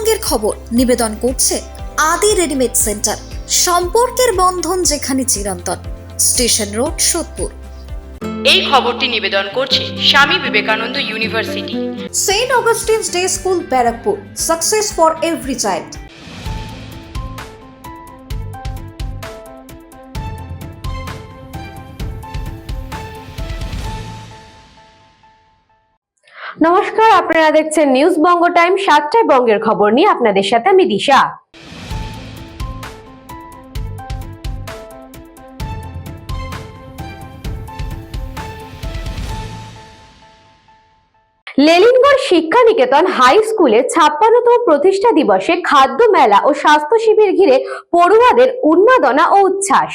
বঙ্গের খবর নিবেদন করছে আদি রেডিমেড সেন্টার, সম্পর্কের বন্ধন যেখানে চিরন্তন। Station road, Sodepur. এই খবরটি নিবেদন করছে Swami Vivekananda university, Saint Augustine's day school, Barrackpore. Success for every child. নমস্কার, আপনারা দেখছেন নিউজ বঙ্গ টাইম। 7টায় বঙ্গের খবর নিয়ে আপনাদের সাথে আমি দিশা। লেলিনগড় শিক্ষা নিকেতন হাই স্কুলে 56তম প্রতিষ্ঠা দিবসে খাদ্য মেলা ও স্বাস্থ্য শিবির ঘিরে পড়ুয়াদের উন্মাদনা ও উচ্ছ্বাস।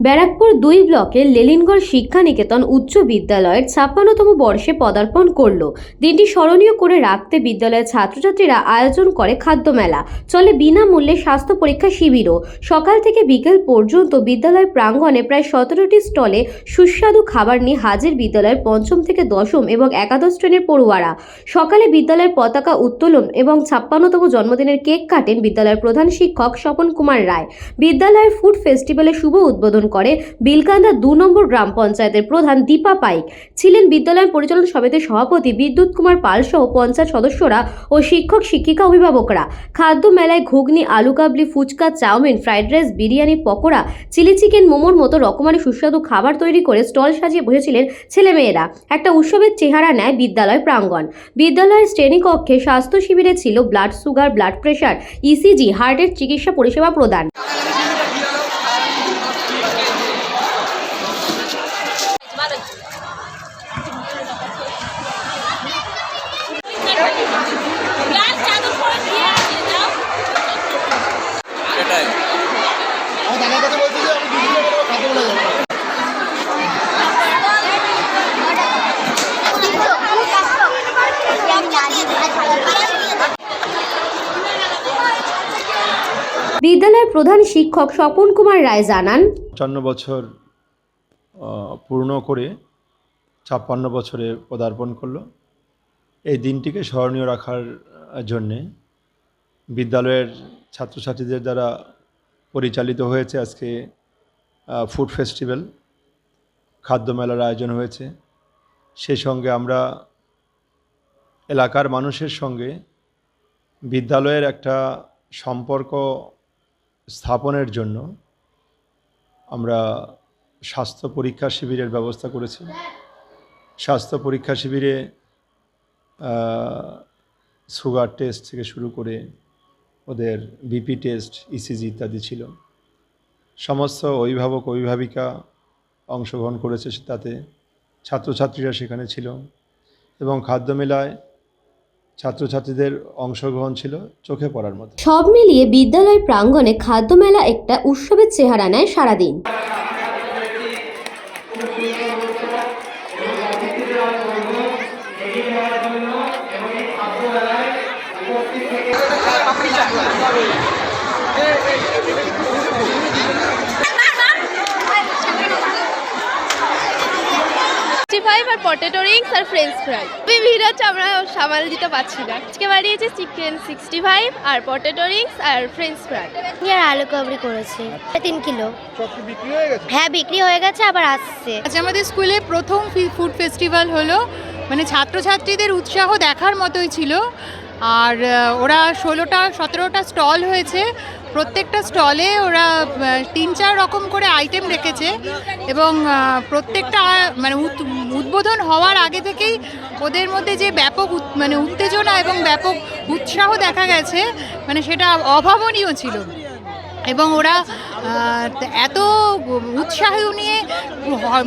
ব্যারাকপুর 2 ব্লকের লেলিনগড় শিক্ষা নিকেতন উচ্চ বিদ্যালয়ের 56তম বর্ষে পদার্পণ করলো। দিনটি স্মরণীয় করে রাখতে বিদ্যালয়ের ছাত্রছাত্রীরা আয়োজন করে খাদ্য মেলা, চলে বিনামূল্যে স্বাস্থ্য পরীক্ষা শিবিরও। সকাল থেকে বিকেল পর্যন্ত বিদ্যালয় প্রাঙ্গণে প্রায় 17টি স্টলে সুস্বাদু খাবার নিয়ে হাজির বিদ্যালয়ের 5ম থেকে 10ম এবং একাদশ শ্রেণীর পড়ুয়ারা। সকালে বিদ্যালয়ের পতাকা উত্তোলন এবং 56তম জন্মদিনের কেক কাটেন বিদ্যালয়ের প্রধান শিক্ষক স্বপন কুমার রায়। বিদ্যালয়ের ফুড ফেস্টিভ্যালের শুভ উদ্বোধন করে বিলকান্দা 2 নম্বর গ্রাম পঞ্চায়েতের প্রধান দীপা পাইক। ছিলেন বিদ্যালয় পরিচালন সমিতির সভাপতি বিদ্যুৎ কুমার পাল সহ পঞ্চায়েত সদস্যরা ও শিক্ষক শিক্ষিকা অভিভাবকরা। খাদ্য মেলায় ghugni, aloo kabli, phuchka, chowmein, fried rice, biryani, pakora, chilli chicken, মোমোর মতো রকমারি সুস্বাদু খাবার তৈরি করে স্টল সাজিয়ে বসেছিলেন ছেলেমেয়েরা। একটা উৎসবের চেহারা নেয় বিদ্যালয় প্রাঙ্গণ। বিদ্যালয়ের শ্রেণীকক্ষে স্বাস্থ্য শিবিরে ছিল blood sugar, blood pressure, ECG, হার্টের চিকিৎসা পরিষেবা প্রদান। বিদ্যালয়ের প্রধান শিক্ষক স্বপন কুমার রায় জানান, 55 বছর পূর্ণ করে 56 বছরে পদার্পণ করলো। এই দিনটিকে স্মরণীয় রাখার জন্যে বিদ্যালয়ের ছাত্রছাত্রীদের দ্বারা পরিচালিত হয়েছে আজকে ফুড ফেস্টিভ্যাল, খাদ্য মেলার আয়োজন হয়েছে। সেই সঙ্গে আমরা এলাকার মানুষের সঙ্গে বিদ্যালয়ের একটা সম্পর্ক স্থাপনের জন্য আমরা স্বাস্থ্য পরীক্ষা শিবিরের ব্যবস্থা করেছি। স্বাস্থ্য পরীক্ষা শিবিরে সুগার টেস্ট থেকে শুরু করে ওদের বিপি টেস্ট, ইসিজি ইত্যাদি ছিল। সমস্ত অভিভাবক অভিভাবিকা অংশগ্রহণ করেছে, তাতে ছাত্রছাত্রীরা সেখানে ছিল এবং খাদ্য মেলায় ছাত্রছাত্রীদের অংশগ্রহণ ছিল চোখে পড়ার মতো। সব মিলিয়ে বিদ্যালয় প্রাঙ্গণে খাদ্য মেলা একটা উৎসবের চেহারা নেয় সারাদিন। আর পটেটো রিংস আর ফ্রেঞ্চ ফ্রাই। ভিড় হচ্ছে, আমরা সামাল দিতে পারছি না। আজকে বানিয়েছে চিকেন 65 আর পটেটো রিংস আর ফ্রেঞ্চ ফ্রাই। আর আলু কাবলি করেছি 3 কিলো। হ্যাঁ, বিক্রি হয়ে গেছে, আবার আসছে। আজ আমাদের স্কুলে প্রথম ফুড ফেস্টিভ্যাল হলো, মানে ছাত্রছাত্রীদের উৎসাহ দেখার মতোই ছিল। আর ওরা 16-17টা স্টল হয়েছে। প্রত্যেকটা স্টলে ওরা 3-4 রকম করে আইটেম রেখেছে এবং প্রত্যেকটা মানে উদ্বোধন হওয়ার আগে থেকেই ওদের মধ্যে যে ব্যাপক মানে উত্তেজনা এবং ব্যাপক উৎসাহ দেখা গেছে, মানে সেটা অভাবনীয় ছিল। এবং ওরা এত উৎসাহ নিয়ে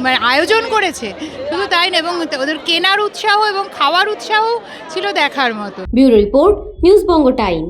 মানে আয়োজন করেছে, শুধু তাই না, এবং ওদের কেনার উৎসাহ এবং খাওয়ার উৎসাহ ছিল দেখার মতো। ব্যুরো রিপোর্ট, নিউজ বঙ্গ টাইম।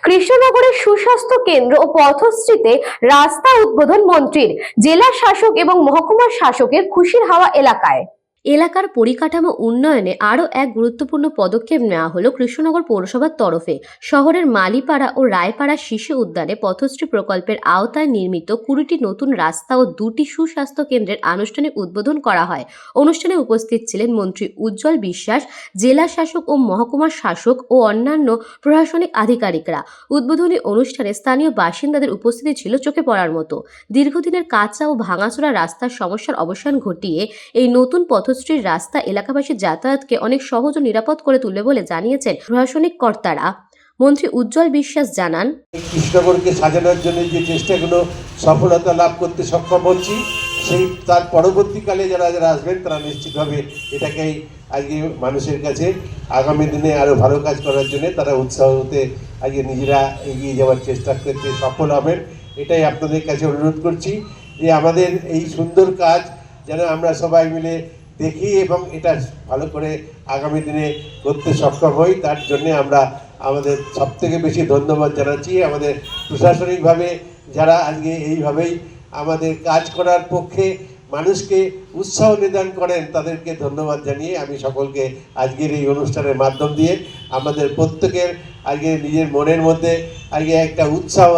কৃষ্ণনগরের সুস্বাস্থ্য কেন্দ্র ও পথশ্রীতে রাস্তা উদ্বোধন মন্ত্রীর। জেলা শাসক এবং মহকুমা শাসকের খুশির হাওয়া এলাকায়। এলাকার পরিকাঠামো উন্নয়নে আরও এক গুরুত্বপূর্ণ পদক্ষেপ নেওয়া হলো কৃষ্ণনগর পৌরসভার তরফে। শহরের মালিপাড়া ও রায়পাড়া শিশু উদ্যানে পথশ্রী প্রকল্পের আওতায় নির্মিত 20টি নতুন রাস্তা ও 2টি সুস্বাস্থ্য কেন্দ্রের আনুষ্ঠানিক উদ্বোধন করা হয়। অনুষ্ঠানে উপস্থিত ছিলেন মন্ত্রী উজ্জ্বল বিশ্বাস, জেলা শাসক ও মহকুমা শাসক ও অন্যান্য প্রশাসনিক আধিকারিকরা। উদ্বোধনী অনুষ্ঠানে স্থানীয় বাসিন্দাদের উপস্থিতি ছিল চোখে পড়ার মতো। দীর্ঘদিনের কাঁচা ও ভাঙাচোরা রাস্তার সমস্যার অবসান ঘটিয়ে এই নতুন পথশ্রীর রাস্তা এলাকাবাসীর যাতায়াতকে অনেক সহজ ও নিরাপদ করে তুলবে বলে জানিয়েছেন প্রশাসনিক কর্তারা। মন্ত্রী উজ্জ্বল বিশ্বাস জানান, কৃষ্ণনগরকে সাজানোর জন্য যে চেষ্টাগুলো সফলতা লাভ করতে সক্ষম হচ্ছি, সেই তার পরবর্তীকালে যারা যারা আসবেন তারা নিশ্চিতভাবে এটাকেই আজকে মানুষের কাছে আগামী দিনে আরও ভালো কাজ করার জন্য তারা উৎসাহ হতে আজকে নিজেরা এগিয়ে যাওয়ার চেষ্টা করতে সফল হবেন। এটাই আপনাদের কাছে অনুরোধ করছি যে আমাদের এই সুন্দর কাজ যেন আমরা সবাই মিলে দেখি এবং এটা ভালো করে আগামী দিনে করতে সক্ষম হই। তার জন্য আমরা আমাদের সবথেকে বেশি ধন্যবাদ জানাচ্ছি আমাদের প্রশাসনিকভাবে যারা আজকে এইভাবেই আমাদের কাজ করার পক্ষে মানুষকে উৎসাহ নিদান করেন, তাদেরকে ধন্যবাদ জানিয়ে আমি সকলকে আজকের এই অনুষ্ঠানের মাধ্যম দিয়ে আমাদের প্রত্যেকের আজকে নিজের মনের মধ্যে আজকে একটা উৎসাহ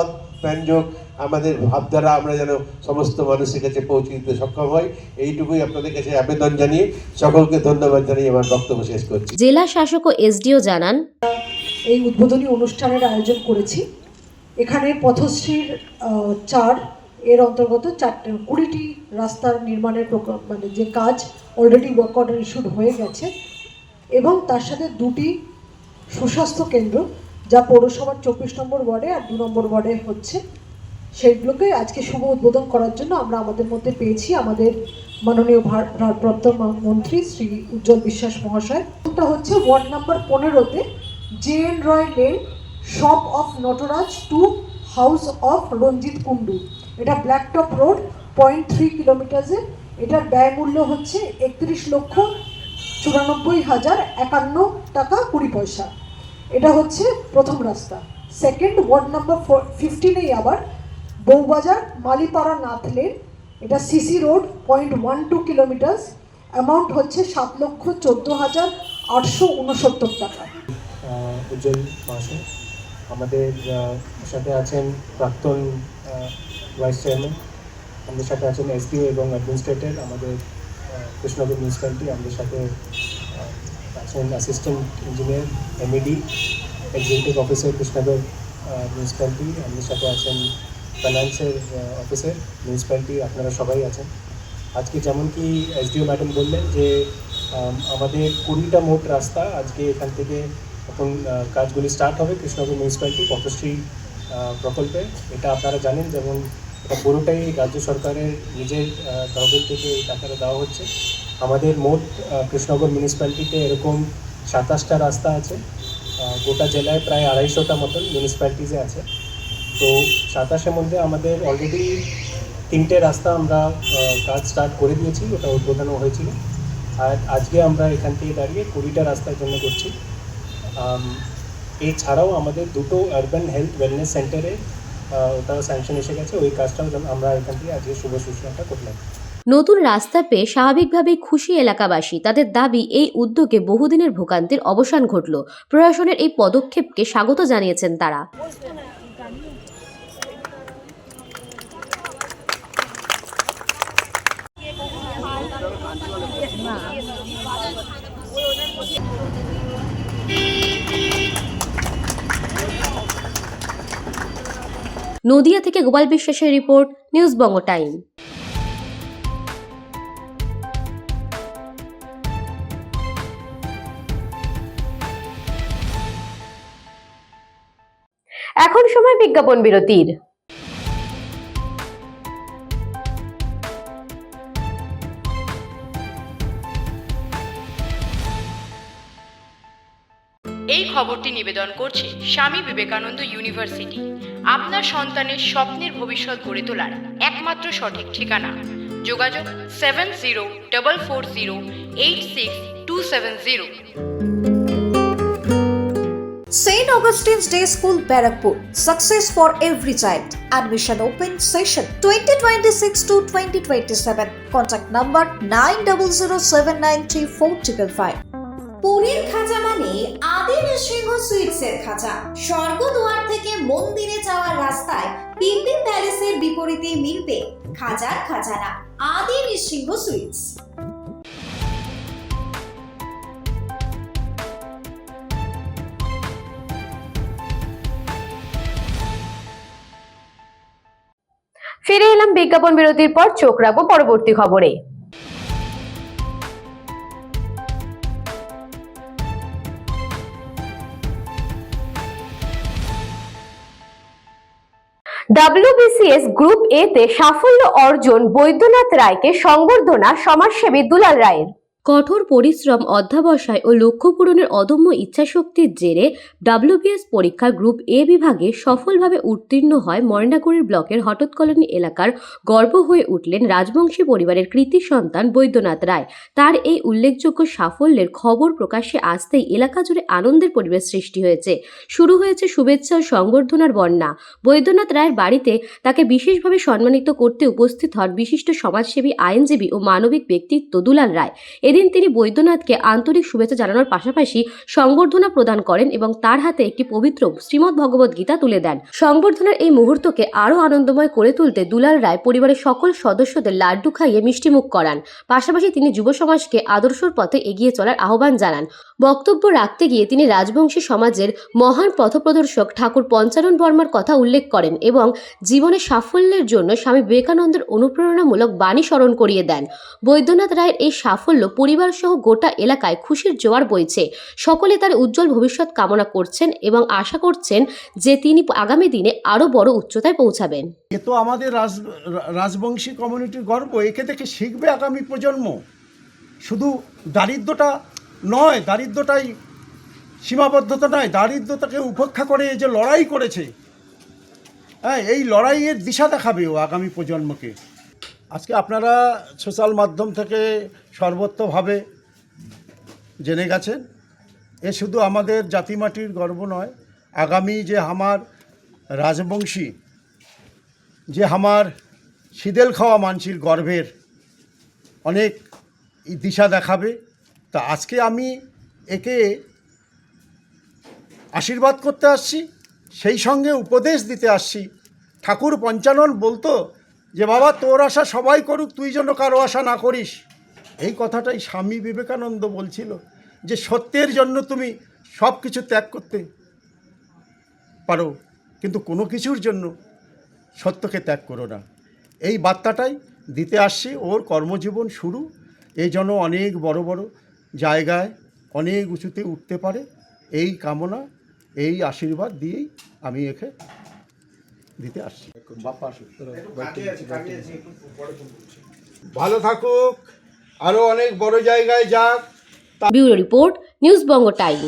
ব্যঞ্জক আমাদের ভাবধারা আমরা যেন সমস্ত মানুষের কাছে পৌঁছে দিতে সক্ষম হই, এইটুকুই আপনাদের কাছে আবেদন জানিয়ে সকলকে ধন্যবাদ জানিয়ে আমার বক্তব্য শেষ করছি। জেলা শাসক ও এসডিও জানান, এই উদ্বোধনী অনুষ্ঠানের আয়োজন করেছি। এখানে পথশ্রীর 4 এর অন্তর্গত 20টি রাস্তার নির্মাণের মানে যে কাজ অলরেডি ওয়ার্ক অর্ডার ইস্যুড হয়ে গেছে এবং তার সাথে 2টি সুস্বাস্থ্য কেন্দ্র যা পৌরসভার 24 নম্বর ওয়ার্ডে আর 2 নম্বর ওয়ার্ডে হচ্ছে, সেইগুলোকে আজকে শুভ উদ্বোধন করার জন্য আমরা আমাদের মধ্যে পেয়েছি আমাদের মাননীয় ভারপ্রাপ্ত মন্ত্রী শ্রী উজ্জ্বল বিশ্বাস মহাশয়। এটা হচ্ছে ওয়ার্ড নাম্বার 15-তে JN Roy lane, shop of Nataraj to house of Ranjit Kundu. এটা ব্ল্যাকটপ রোড 0.3 কিলোমিটারে। এটার ব্যয় মূল্য হচ্ছে 31,94,051 টাকা 20 পয়সা। এটা হচ্ছে প্রথম রাস্তা। সেকেন্ড, ওয়ার্ড নাম্বার 15-এই আবার বউবাজার মালিপাড়া নাথ লেন, এটা সিসি রোড 0.12 কিলোমিটার, অ্যামাউন্ট হচ্ছে 7,14,869 টাকা। উজ্জ্বল মহাশয়, আমাদের সাথে আছেন প্রাক্তন ভাইস চেয়ারম্যান, আমাদের সাথে আছেন এসডিও এবং অ্যাডমিনিস্ট্রেটর আমাদের কৃষ্ণনগর মিউনিসিপ্যালিটি, আমাদের সাথে আছেন assistant engineer MED, executive officer Krishnanagar municipality, আমাদের সাথে আছেন ফাইন্যান্সের অফিসার মিউনিসিপ্যালিটি, আপনারা সবাই আছেন। আজকে যেমন কি এসডিও ম্যাডাম বললেন যে আমাদের 20টা মোট রাস্তা আজকে এখান থেকে এখন কাজগুলি স্টার্ট হবে কৃষ্ণনগর মিউনিসিপ্যালিটি পথশ্রী প্রকল্পে। এটা আপনারা জানেন, যেমন এটা পুরোটাই রাজ্য সরকারের নিজের তহবিল থেকে এই টাকাটা দেওয়া হচ্ছে। আমাদের মোট কৃষ্ণনগর মিউনিসিপ্যালিটিতে এরকম 27টা রাস্তা আছে, গোটা জেলায় প্রায় 250টা মতন মিউনিসিপ্যালিটিসে আছে। তো 27-এর মধ্যে আমাদের অলরেডি 3টে রাস্তা আমরা কাজ স্টার্ট করে দিয়েছি, ওটা উদ্বোধনও হয়েছিল। আর আজকে আমরা এখান থেকে দাঁড়িয়ে 20টা রাস্তার জন্য করছি। এছাড়াও আমাদের 2টো আরবান হেলথ ওয়েলনেস সেন্টারে ওটাও স্যাংশন এসে গেছে, ওই কাজটাও আমরা এখান থেকে আজকে শুভ সূচনাটা করলাম। নতুন রাস্তা পেয়ে স্বাভাবিকভাবেই খুশি এলাকাবাসী। তাদের দাবি, এই উদ্যোগে বহুদিনের ভোগান্তির অবসান ঘটল। প্রশাসনের এই পদক্ষেপকে স্বাগত জানিয়েছেন তারা। নদিয়া থেকে গোপাল বিশ্বাসের রিপোর্ট, নিউজ বঙ্গ টাইম। এখন সময় বিজ্ঞাপন বিরতির। এই খবরটি নিবেদন করছে স্বামী বিবেকানন্দ ইউনিভার্সিটি। আপনার সন্তানের স্বপ্নের ভবিষ্যৎ গড়ে তোলার একমাত্র সঠিক ঠিকানা। যোগাযোগ 7044086270। St. Augustine's Day School, Barakpur. Success for every child. Admission open session 2026 to 2027. Contact number 9007934555. পুরীর খাঁচা মানে আদি নৃসিংহ সুইটসের খাঁচা। স্বর্গদুয়ার থেকে মন্দিরে যাওয়ার রাস্তায় পিন্ডি প্যালেসের বিপরীতে মিলবে খাঁচার খাজানা আদি নৃসিংহ সুইটস। ফিরে এলাম বিজ্ঞাপন বিরতির পর। চোখ রাখবো পরবর্তী খবরে। WBCS গ্রুপ এ তে সাফল্য অর্জন বৈদ্যনাথ রায়কে সংবর্ধনা সমাজসেবী দুলাল রায়ের। কঠোর পরিশ্রম, অধ্যবসায় ও লক্ষ্য পূরণের অদম্য ইচ্ছাশক্তির জেরে WBS পরীক্ষার গ্রুপ এ বিভাগে সফলভাবে উত্তীর্ণ হয় ময়নাগুড়ির ব্লকের হঠাৎ কলোনি এলাকার গর্ব হয়ে উঠলেন রাজবংশী পরিবারের কৃতি সন্তান বৈদ্যনাথ রায়। তার এই উল্লেখযোগ্য সাফল্যের খবর প্রকাশ্যে আসতেই এলাকা জুড়ে আনন্দের পরিবেশ সৃষ্টি হয়েছে। শুরু হয়েছে শুভেচ্ছা ও সংবর্ধনার বন্যা। বৈদ্যনাথ রায়ের বাড়িতে তাকে বিশেষভাবে সম্মানিত করতে উপস্থিত হন বিশিষ্ট সমাজসেবী, আইনজীবী ও মানবিক ব্যক্তিত্ব দুলাল রায়। এদিন তিনি বৈদ্যনাথকে আন্তরিক শুভেচ্ছা জানানোর পাশাপাশি সংবর্ধনা প্রদান করেন এবং তার হাতে একটি পবিত্র শ্রীমদ্ ভগবত গীতা তুলে দেন। সংবর্ধনার এই মুহূর্তকে আরও আনন্দময় করে তুলতে দুলাল রায় পরিবারের সকল সদস্যদের লাড্ডু খাইয়ে মিষ্টিমুখ করান। পাশাপাশি তিনি যুব সমাজকে আদর্শর পথে এগিয়ে চলার আহ্বান জানান। বক্তব্য রাখতে গিয়ে তিনি রাজবংশী সমাজের মহান পথপ্রদর্শক ঠাকুর পঞ্চানন বর্মার কথা উল্লেখ করেন এবং জীবনের সাফল্যের জন্য স্বামী বিবেকানন্দের অনুপ্রেরণামূলক বাণী স্মরণ করিয়ে দেন। বৈদ্যনাথ রায়ের এই সাফল্য পরিবার সহ গোটা এলাকায় খুশির জোয়ার বইছে। সকলে তার উজ্জ্বল ভবিষ্যৎ কামনা করছেন এবং আশা করছেন যে তিনি আগামী দিনে আরো বড় উচ্চতায় পৌঁছাবেন। এ তো আমাদের রাজবংশী কমিউনিটির গর্ব। একে দেখে শিখবে আগামী প্রজন্ম। শুধু দারিদ্রটা নয়, দারিদ্রটাই সীমাবদ্ধতা নয়, দারিদ্রতাকে উপেক্ষা করে যে লড়াই করেছে, হ্যাঁ, এই লড়াইয়ের দিশা দেখাবে ও আগামী প্রজন্মকে। আজকে আপনারা সোশ্যাল মাধ্যম থেকে সর্বত্রভাবে জেনে গেছেন, এ শুধু আমাদের জাতিমাটির গর্ব নয়, আগামী যে আমার রাজবংশী, যে আমার শীদেল খাওয়া মানসির গর্বের অনেক দিশা দেখাবে। তা আজকে আমি একে আশীর্বাদ করতে আসছি, সেই সঙ্গে উপদেশ দিতে আসছি। ঠাকুর পঞ্চানন বলতো যে বাবা, তোর আশা সবাই করুক, তুই যেন কারো আশা না করিস। এই কথাটাই স্বামী বিবেকানন্দ বলছিল, যে সত্যের জন্য তুমি সব কিছু ত্যাগ করতে পারো, কিন্তু কোনো কিছুর জন্য সত্যকে ত্যাগ করো না। এই বার্তাটাই দিতে আসছি। ওর কর্মজীবন শুরু, এই জন্য অনেক বড় বড় জায়গায় অনেক উঁচুতে উঠতে পারে, এই কামনা, এই আশীর্বাদ দিয়েই আমি একে দিতে আসছি। ভালো থাকুক, আরো অনেক বড় জায়গায় যাক। ব্যুরো রিপোর্ট, নিউজ বঙ্গ টাইম।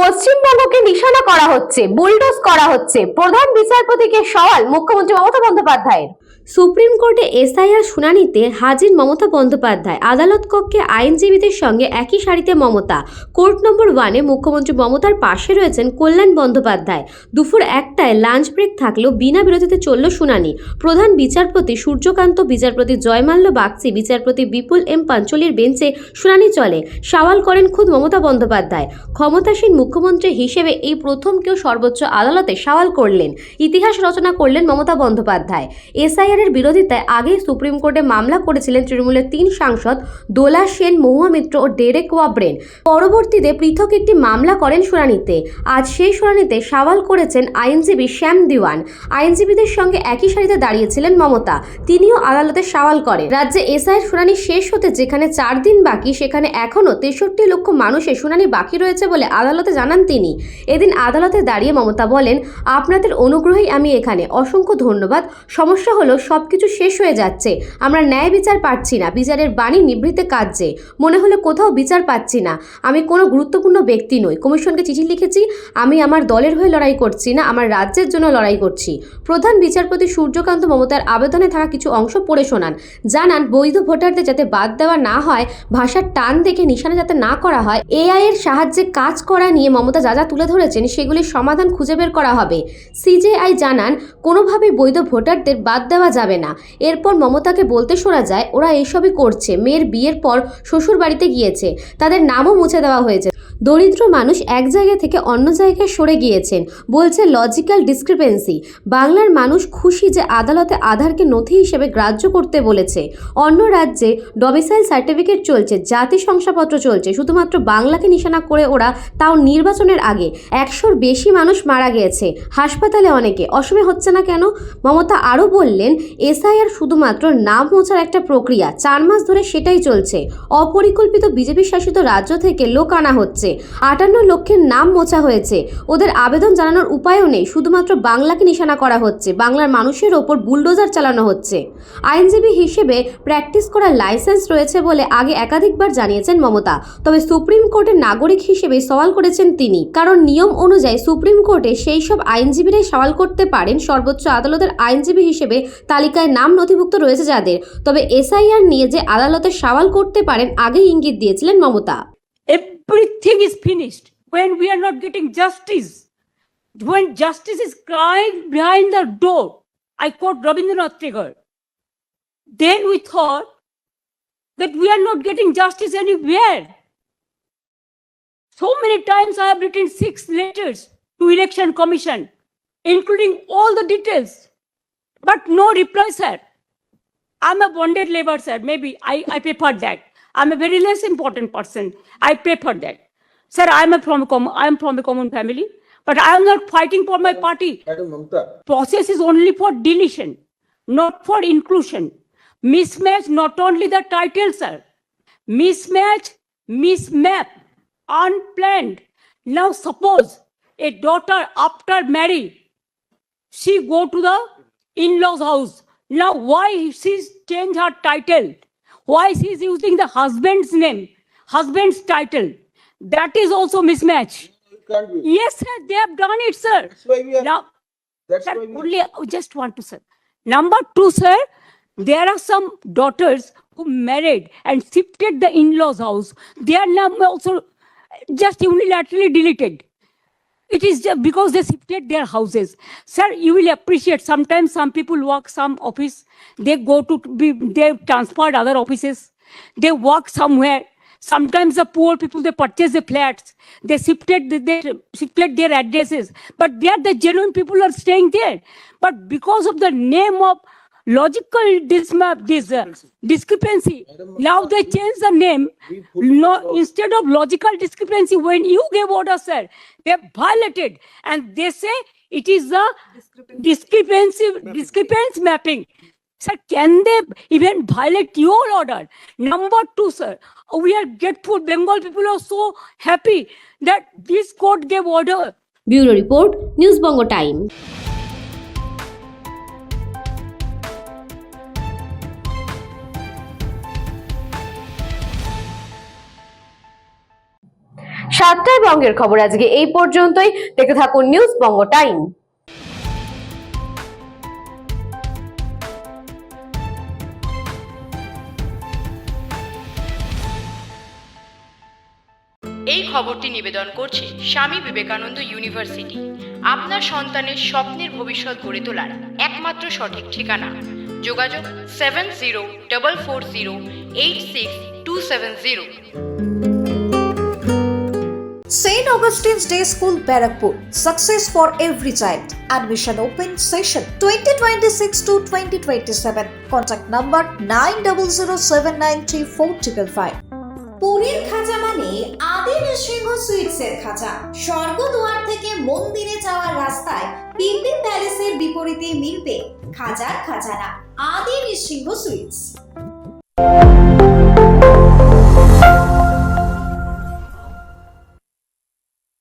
পশ্চিমবঙ্গকে নিশানা করা হচ্ছে, বুলডোজ করা হচ্ছে, প্রধান বিচারপতিকে সওয়াল মুখ্যমন্ত্রী মমতা বন্দ্যোপাধ্যায়ের। সুপ্রিম কোর্টে এসআইআর শুনানিতে হাজির মমতা বন্দ্যোপাধ্যায়। আদালত কক্ষে আইনজীবীদের সঙ্গে একই সারিতে মমতা। কোর্ট নম্বর 1-এ মুখ্যমন্ত্রী মমতার পাশে রয়েছেন কল্যাণ বন্দ্যোপাধ্যায়। দুপুর 1টায় লাঞ্চ ব্রেক থাকলেও বিনা বিরতিতে চলল শুনানি। প্রধান বিচারপতি সূর্যকান্ত, বিচারপতি জয়মাল্য বাগচি, বিচারপতি বিপুল এম পাঞ্চলির বেঞ্চে শুনানি চলে। সওয়াল করেন খুদ মমতা বন্দ্যোপাধ্যায়। ক্ষমতাসীন মুখ্যমন্ত্রী হিসেবে এই প্রথম কেউ সর্বোচ্চ আদালতে সওয়াল করলেন। ইতিহাস রচনা করলেন মমতা বন্দ্যোপাধ্যায়। এসআইআর এর বিরোধিতায় আগেই সুপ্রিম কোর্টে মামলা করেছিলেন তৃণমূলের 3 সাংসদ দোলা সেন, মহুয়া মিত্র ও ডেরেক ওয়াব্রেন। পরবর্তীতে পৃথক একটি মামলা করেন শুনানিতে। আজ সেই শুনানিতে সওয়াল করেছেন আইনজীবী শ্যাম দিওয়ান। আইনজীবীদের সঙ্গে একই সারিতে দাঁড়িয়েছিলেন মমতা। তিনিও আদালতে সওয়াল করেন। রাজ্যে এসআইআর শুনানি শেষ হতে যেখানে 4 দিন বাকি, সেখানে এখনও 63 লক্ষ মানুষের শুনানি বাকি রয়েছে বলে আদালতে জানান তিনি। এদিন আদালতে দাঁড়িয়ে মমতা বলেন, আপনাদের অনুগ্রহেই আমি এখানে, অসংখ্য ধন্যবাদ। সমস্যা হলো সবকিছু শেষ হয়ে যাচ্ছে, আমরা ন্যায় বিচার পাচ্ছি না, বিচারের বাণী নিভৃতে কাজে, মনে হলো কোথাও বিচার পাচ্ছি না, আমি কোনো গুরুত্বপূর্ণ ব্যক্তি নই, কমিশনকে চিঠি লিখেছি, আমি আমার দলের হয়ে লড়াই করছি না, আমার রাজ্যের জন্য লড়াই করছি। প্রধান বিচারপতি সূর্যকান্ত মমতার আবেদনে থাকা কিছু অংশ পড়ে শোনান, জানান বৈধ ভোটারদের যাতে বাদ দেওয়া না হয়, ভাষার টান দেখে নিশানা যাতে না করা হয়, এআই এর সাহায্যে কাজ করা নিয়ে মমতা যা যা তুলে ধরেছেন সেগুলির সমাধান খুঁজে বের করা হবে। সিজেআই জানান কোনোভাবেই বৈধ ভোটারদের বাদ দেওয়া যাবে না। এরপর মমতাকে বলতে শোনা যায় ওরা এইসবই করছে, মেয়ের বিয়ের পর শ্বশুর বাড়িতে গিয়েছে, তাদের নামও মুছে দেওয়া হয়েছে, দরিদ্র মানুষ এক জায়গা থেকে অন্য জায়গায় সরে গিয়েছেন, বলছে লজিক্যাল ডিসক্রিপেন্সি। বাংলার মানুষ খুশি যে আদালতে আধারকে নথি হিসেবে গ্রাহ্য করতে বলেছে। অন্য রাজ্যে ডমিসাইল সার্টিফিকেট চলছে, জাতি শংসাপত্র চলছে, শুধুমাত্র বাংলাকে নিশানা করে ওরা, তাও নির্বাচনের আগে। 100-র বেশি মানুষ মারা গিয়েছে, হাসপাতালে অনেকে, অসমে হচ্ছে না কেন? মমতা আরও বললেন এসআইআর শুধুমাত্র নাম মোছার একটা প্রক্রিয়া, 4 মাস ধরে সেটাই চলছে। অপরিকল্পিত বিজেপি শাসিত রাজ্য থেকে লোক আনা হচ্ছে, 58 লক্ষের নাম মোছা হয়েছে, ওদের আবেদন জানানোর উপায়ও নেই, শুধুমাত্র বাংলাকে নিশানা করা হচ্ছে, বাংলার মানুষের ওপর বুলডোজার চালানো হচ্ছে। আইনজীবী হিসেবে প্র্যাকটিস করার লাইসেন্স রয়েছে বলে আগে একাধিকবার জানিয়েছেন মমতা, তবে সুপ্রিম কোর্টের নাগরিক হিসেবে সওয়াল করেছেন তিনি, কারণ নিয়ম অনুযায়ী সুপ্রিম কোর্টে সেই সব আইনজীবীরাই সওয়াল করতে পারেন সর্বোচ্চ আদালতের আইনজীবী হিসেবে তালিকায় নাম নথিভুক্ত রয়েছে যাদের। তবে এসআইআর নিয়ে যে আদালতে সওয়াল করতে পারেন আগেই ইঙ্গিত দিয়েছিলেন Mamata. Everything is finished when we are not getting justice. When justice is crying behind the door, I quote Rabindranath Tagore. Then we thought that we are not getting justice anywhere. So many times I have written 6 letters to Election Commission, including all the details, but no reply, sir. I'm a bonded labor, sir. Maybe I prefer that. I'm a very less important person. I prefer that. Sir, I'm from a common family, but I am not fighting for my party. Process is only for deletion, not for inclusion. Mismatch, not only the title, sir. Mismatch, mismap, unplanned. Now suppose a daughter after marriage, she go to the in-laws house. Now why she's changed her title? Why she's using the husband's name, husband's title? That is also mismatch. Yes, sir, they have done it, sir. Now, sir, only I just want to, sir. Number 2, sir, there are some daughters who married and shifted the in-laws house. Their name also just unilaterally deleted. It is just because they shifted their houses. Sir, you will appreciate sometimes some people work some office, they transferred other offices, they work somewhere. Sometimes the poor people, they purchase the flats, they shifted their addresses, but they are the genuine people who are staying there. But because of the name of logical discrepancy, now they change the name. No, instead of logical discrepancy, when you gave order, sir, they have violated, and they say it is the discrepancy mapping. Sir, can they even violate your order? Number 2, sir, we are grateful. Bengal people are so happy that this court gave order. Bureau Report, News Bongo Time. সাতটায় বঙ্গের খবর আজকে এই পর্যন্তই। দেখতে থাকুন news বঙ্গ time. এই খবরটি নিবেদন করছে স্বামী বিবেকানন্দ ইউনিভার্সিটি। আপনার সন্তানের স্বপ্নের ভবিষ্যৎ গড়ে তোলার একমাত্র সঠিক ঠিকানা। যোগাযোগ 7044086270। St. Augustine's Day School, Barakpur. Success for every child. Admission open session 2026 to 2027. Contact number 9007934555. পুরীর খাজা মানে আদি নৃসিংহ সুইটসের খাজা। স্বর্গদুয়ার থেকে মন্দিরে যাওয়ার রাস্তায় পিপি প্যালেসের বিপরীতে মিলবে খাজার খাজানা আদি নৃসিংহ সুইটস।